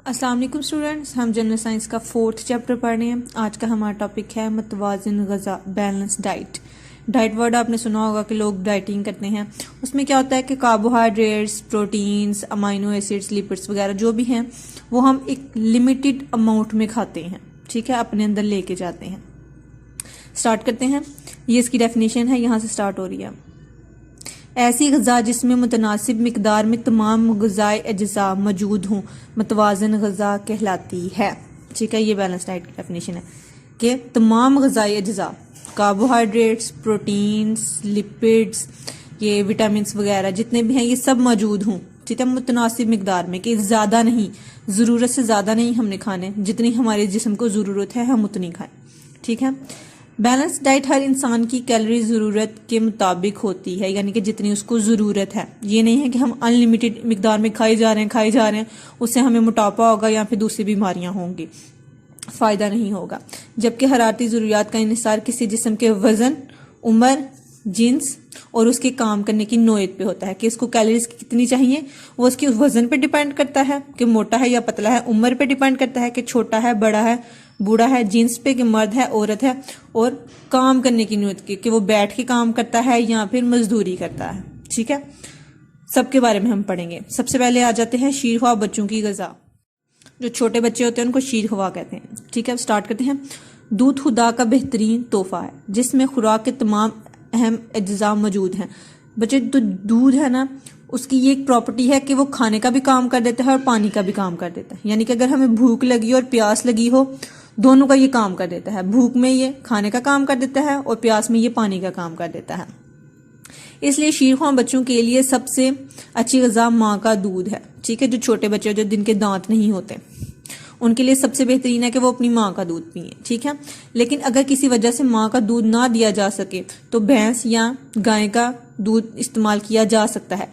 السلام علیکم اسٹوڈینٹس، ہم جنرل سائنس کا 4تھ چیپٹر پڑھ رہے ہیں۔ آج کا ہمارا ٹاپک ہے متوازن غذا، بیلنس ڈائٹ۔ ڈائٹ ورڈ آپ نے سنا ہوگا کہ لوگ ڈائٹنگ کرتے ہیں، اس میں کیا ہوتا ہے کہ کاربوہائیڈریٹس، پروٹینز، امائنو ایسڈس، لیپڈس وغیرہ جو بھی ہیں وہ ہم ایک لمیٹڈ اماؤنٹ میں کھاتے ہیں، ٹھیک ہے، اپنے اندر لے کے جاتے ہیں۔ سٹارٹ کرتے ہیں، یہ اس کی ڈیفینیشن ہے، یہاں سے سٹارٹ ہو رہی ہے۔ ایسی غذا جس میں متناسب مقدار میں تمام غذائی اجزاء موجود ہوں متوازن غذا کہلاتی ہے، ٹھیک ہے۔ یہ بیلنس ڈائٹ کی ڈیفینیشن ہے کہ تمام غذائی اجزاء، کاربوہائیڈریٹس، پروٹینز، لپڈس، یہ وٹامنس وغیرہ جتنے بھی ہیں یہ سب موجود ہوں، ٹھیک ہے، متناسب مقدار میں، کہ زیادہ نہیں، ضرورت سے زیادہ نہیں ہم نے کھانے، جتنی ہمارے جسم کو ضرورت ہے ہم اتنی کھائیں، ٹھیک ہے۔ بیلنس ڈائٹ ہر انسان کی کیلوری ضرورت کے مطابق ہوتی ہے، یعنی کہ جتنی اس کو ضرورت ہے۔ یہ نہیں ہے کہ ہم ان لمیٹڈ مقدار میں کھائی جا رہے ہیں، اس سے ہمیں موٹاپا ہوگا یا پھر دوسری بیماریاں ہوں گی، فائدہ نہیں ہوگا۔ جبکہ حرارتی ضروریات کا انحصار کسی جسم کے وزن، عمر، جنس اور اس کے کام کرنے کی نوعیت پہ ہوتا ہے، کہ اس کو کیلوریز کتنی چاہیے، وہ اس کے وزن پہ ڈیپینڈ کرتا ہے کہ موٹا ہے یا پتلا ہے، عمر پہ ڈیپینڈ کرتا ہے کہ چھوٹا ہے بڑا ہے بوڑھا ہے، جنس پہ کہ مرد ہے عورت ہے، اور کام کرنے کی نوعیت کی کہ وہ بیٹھ کے کام کرتا ہے یا پھر مزدوری کرتا ہے، ٹھیک ہے۔ سب کے بارے میں ہم پڑھیں گے۔ سب سے پہلے آ جاتے ہیں شیرخوار بچوں کی غذا۔ جو چھوٹے بچے ہوتے ہیں ان کو شیرخوار کہتے ہیں، ٹھیک ہے۔ سٹارٹ کرتے ہیں۔ دودھ خدا کا بہترین تحفہ ہے جس میں خوراک کے تمام اہم اجزاء موجود ہیں۔ بچے تو دودھ ہے نا، اس کی یہ ایک پراپرٹی ہے کہ وہ کھانے کا بھی کام کر دیتا ہے اور پانی کا بھی کام کر دیتا ہے، یعنی کہ اگر ہمیں بھوک لگی اور پیاس لگی ہو، دونوں کا یہ کام کر دیتا ہے۔ بھوک میں یہ کھانے کا کام کر دیتا ہے اور پیاس میں یہ پانی کا کام کر دیتا ہے۔ اس لیے شیرخوار بچوں کے لیے سب سے اچھی غذا ماں کا دودھ ہے، ٹھیک ہے۔ جو چھوٹے بچے جو جن کے دانت نہیں ہوتے ان کے لیے سب سے بہترین ہے کہ وہ اپنی ماں کا دودھ پئیں، ٹھیک ہے۔ لیکن اگر کسی وجہ سے ماں کا دودھ نہ دیا جا سکے تو بھینس یا گائے کا دودھ استعمال کیا جا سکتا ہے۔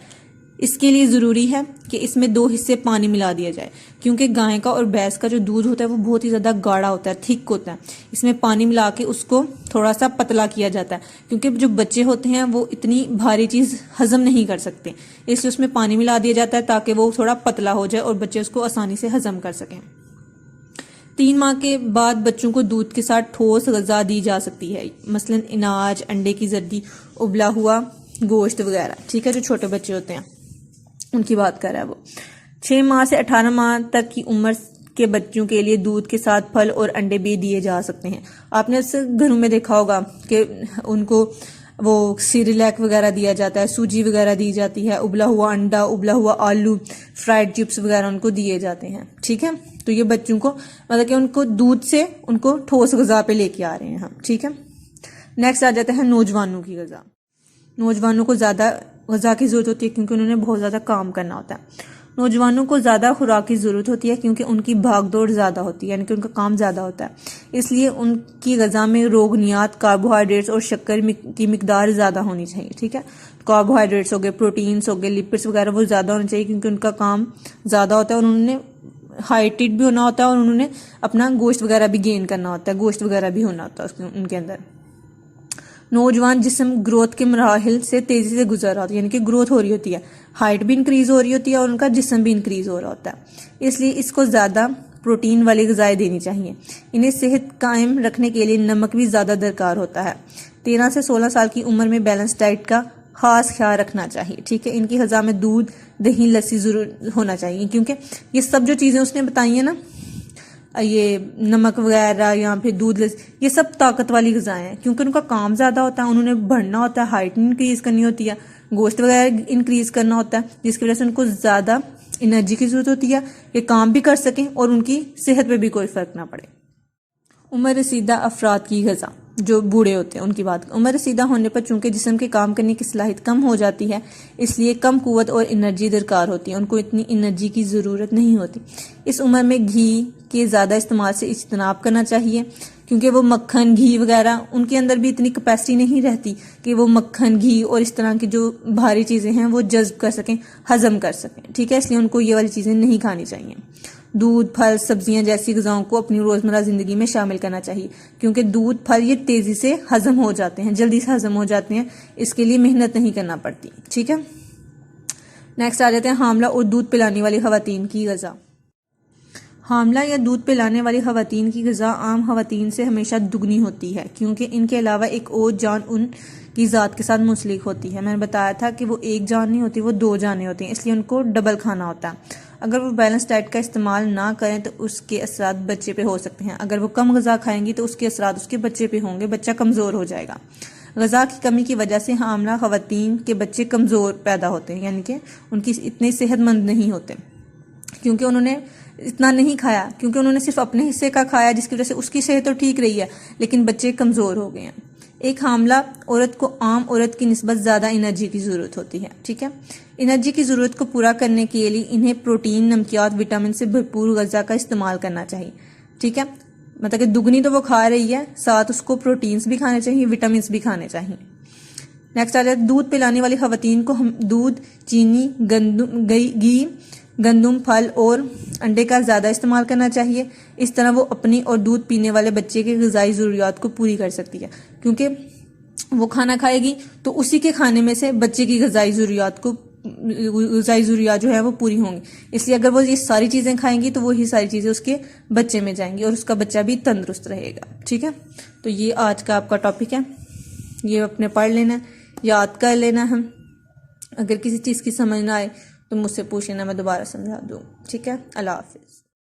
اس کے لیے ضروری ہے کہ اس میں 2 حصے پانی ملا دیا جائے، کیونکہ گائے کا اور بھینس کا جو دودھ ہوتا ہے وہ بہت ہی زیادہ گاڑھا ہوتا ہے، تھک ہوتا ہے۔ اس میں پانی ملا کے اس کو تھوڑا سا پتلا کیا جاتا ہے، کیونکہ جو بچے ہوتے ہیں وہ اتنی بھاری چیز ہضم نہیں کر سکتے، اس لیے اس میں پانی ملا دیا جاتا ہے تاکہ وہ تھوڑا پتلا ہو جائے اور بچے اس کو آسانی سے ہضم کر سکیں۔ 3 ماہ کے بعد بچوں کو دودھ کے ساتھ ٹھوس غذا دی جا سکتی ہے، مثلا اناج، انڈے کی زردی، ابلا ہوا گوشت وغیرہ، ٹھیک ہے۔ جو چھوٹے بچے ہوتے ہیں ان کی بات کر رہا ہے وہ۔ 6 ماہ سے 18 ماہ تک کی عمر کے بچوں کے لیے دودھ کے ساتھ پھل اور انڈے بھی دیے جا سکتے ہیں۔ آپ نے گھروں میں دیکھا ہوگا کہ ان کو وہ سیریلیک وغیرہ دیا جاتا ہے، سوجی وغیرہ دی جاتی ہے، ابلا ہوا انڈا، ابلا ہوا آلو، فرائیڈ چپس وغیرہ ان کو دیے جاتے ہیں، ٹھیک ہے۔ تو یہ بچوں کو مطلب کہ ان کو دودھ سے ان کو ٹھوس غذا پہ لے کے آ رہے ہیں ہم، ٹھیک ہے۔ نیکسٹ آ جاتے ہیں نوجوانوں کی غذا۔ نوجوانوں کو زیادہ غذا کی ضرورت ہوتی ہے کیونکہ انہوں نے بہت زیادہ کام کرنا ہوتا ہے۔ نوجوانوں کو زیادہ خوراک کی ضرورت ہوتی ہے کیونکہ ان کی بھاگ دوڑ زیادہ ہوتی ہے، یعنی کہ ان کا کام زیادہ ہوتا ہے، اس لیے ان کی غذا میں روغنیات، کاربوہائیڈریٹس اور شکر کی مقدار زیادہ ہونی چاہیے، ٹھیک ہے۔ کاربوہائیڈریٹس ہو گئے، پروٹینز ہو گئے، لپڈس وغیرہ وہ زیادہ ہونے چاہیے کیونکہ ان کا کام زیادہ ہوتا ہے اور انہوں نے ہائٹڈ بھی ہونا ہوتا ہے اور انہوں نے اپنا گوشت وغیرہ بھی گین کرنا ہوتا ہے، گوشت وغیرہ بھی ہونا ہوتا ہے ان کے اندر۔ نوجوان جسم گروتھ کے مراحل سے تیزی سے گزر رہا ہوتا ہے، یعنی کہ گروتھ ہو رہی ہوتی ہے، ہائٹ بھی انکریز ہو رہی ہوتی ہے اور ان کا جسم بھی انکریز ہو رہا ہوتا ہے، اس لیے اس کو زیادہ پروٹین والی غذائیں دینی چاہیے۔ انہیں صحت قائم رکھنے کے لیے نمک بھی زیادہ درکار ہوتا ہے۔ 13 سے 16 سال کی عمر میں بیلنس ڈائٹ کا خاص خیال رکھنا چاہیے، ٹھیک ہے۔ ان کی غذا میں دودھ، دہی، لسی ضرور ہونا چاہیے، کیونکہ یہ سب جو چیزیں اس نے بتائی ہیں نا، یہ نمک وغیرہ یا پھر دودھ، یہ سب طاقت والی غذائیں ہیں کیونکہ ان کا کام زیادہ ہوتا ہے، انہوں نے بڑھنا ہوتا ہے، ہائٹ انکریز کرنی ہوتی ہے، گوشت وغیرہ انکریز کرنا ہوتا ہے، جس کی وجہ سے ان کو زیادہ انرجی کی ضرورت ہوتی ہے کہ کام بھی کر سکیں اور ان کی صحت پہ بھی کوئی فرق نہ پڑے۔ عمر رسیدہ افراد کی غذا، جو بوڑھے ہوتے ہیں ان کی بات۔ عمر رسیدہ ہونے پر چونکہ جسم کے کام کرنے کی صلاحیت کم ہو جاتی ہے، اس لیے کم قوت اور انرجی درکار ہوتی ہے، ان کو اتنی انرجی کی ضرورت نہیں ہوتی۔ اس عمر میں گھی کے زیادہ استعمال سے اجتناب کرنا چاہیے، کیونکہ وہ مکھن، گھی وغیرہ ان کے اندر بھی اتنی کیپیسٹی نہیں رہتی کہ وہ مکھن، گھی اور اس طرح کی جو بھاری چیزیں ہیں وہ جذب کر سکیں، ہضم کر سکیں، ٹھیک ہے۔ اس لیے ان کو یہ والی چیزیں نہیں کھانی چاہیے۔ دودھ، پھل، سبزیاں جیسی غذاؤں کو اپنی روزمرہ زندگی میں شامل کرنا چاہیے، کیونکہ دودھ، پھل یہ تیزی سے ہضم ہو جاتے ہیں، جلدی سے ہضم ہو جاتے ہیں، اس کے لیے محنت نہیں کرنا پڑتی، ٹھیک ہے۔ نیکسٹ آ جاتے ہیں حاملہ اور دودھ پلانے والی خواتین کی غذا۔ حاملہ یا دودھ پلانے والی خواتین کی غذا عام خواتین سے ہمیشہ دگنی ہوتی ہے، کیونکہ ان کے علاوہ ایک اور جان ان کی ذات کے ساتھ منسلک ہوتی ہے۔ میں نے بتایا تھا کہ وہ ایک جان نہیں ہوتی، وہ دو جانیں ہوتی ہیں، اس لیے ان کو ڈبل کھانا ہوتا ہے۔ اگر وہ بیلنس ڈائٹ کا استعمال نہ کریں تو اس کے اثرات بچے پہ ہو سکتے ہیں۔ اگر وہ کم غذا کھائیں گی تو اس کے اثرات اس کے بچے پہ ہوں گے، بچہ کمزور ہو جائے گا۔ غذا کی کمی کی وجہ سے حاملہ خواتین کے بچے کمزور پیدا ہوتے ہیں، یعنی کہ ان کی اتنے صحت مند نہیں ہوتے، کیونکہ انہوں نے اتنا نہیں کھایا، کیونکہ انہوں نے صرف اپنے حصے کا کھایا، جس کی وجہ سے اس کی صحت تو ٹھیک رہی ہے لیکن بچے کمزور ہو گئے ہیں۔ ایک حاملہ عورت کو عام عورت کی نسبت زیادہ انرجی کی ضرورت ہوتی ہے، ٹھیک ہے۔ انرجی کی ضرورت کو پورا کرنے کے لیے انہیں پروٹین، نمکیات، وٹامن سے بھرپور غذا کا استعمال کرنا چاہیے، ٹھیک ہے۔ مطلب کہ دگنی تو وہ کھا رہی ہے، ساتھ اس کو پروٹینز بھی کھانے چاہیے، وٹامنز بھی کھانے چاہیے۔ نیکسٹ آ جائے دودھ پلانے والی خواتین کو دودھ، چینی، گھی، گندم، پھل اور انڈے کا زیادہ استعمال کرنا چاہیے۔ اس طرح وہ اپنی اور دودھ پینے والے بچے کے غذائی ضروریات کو پوری کر سکتی ہے، کیونکہ وہ کھانا کھائے گی تو اسی کے کھانے میں سے بچے کی غذائی ضروریات جو ہے وہ پوری ہوں گی۔ اس لیے اگر وہ یہ ساری چیزیں کھائیں گی تو وہی ساری چیزیں اس کے بچے میں جائیں گی اور اس کا بچہ بھی تندرست رہے گا، ٹھیک ہے۔ تو یہ آج کا آپ کا ٹاپک ہے، یہ اپنے پڑھ لینا، یاد کر لینا ہے۔ اگر کسی چیز کی سمجھ نہ آئے تو مجھ سے پوچھ لینا، میں دوبارہ سمجھا دوں، ٹھیک ہے۔ اللہ حافظ۔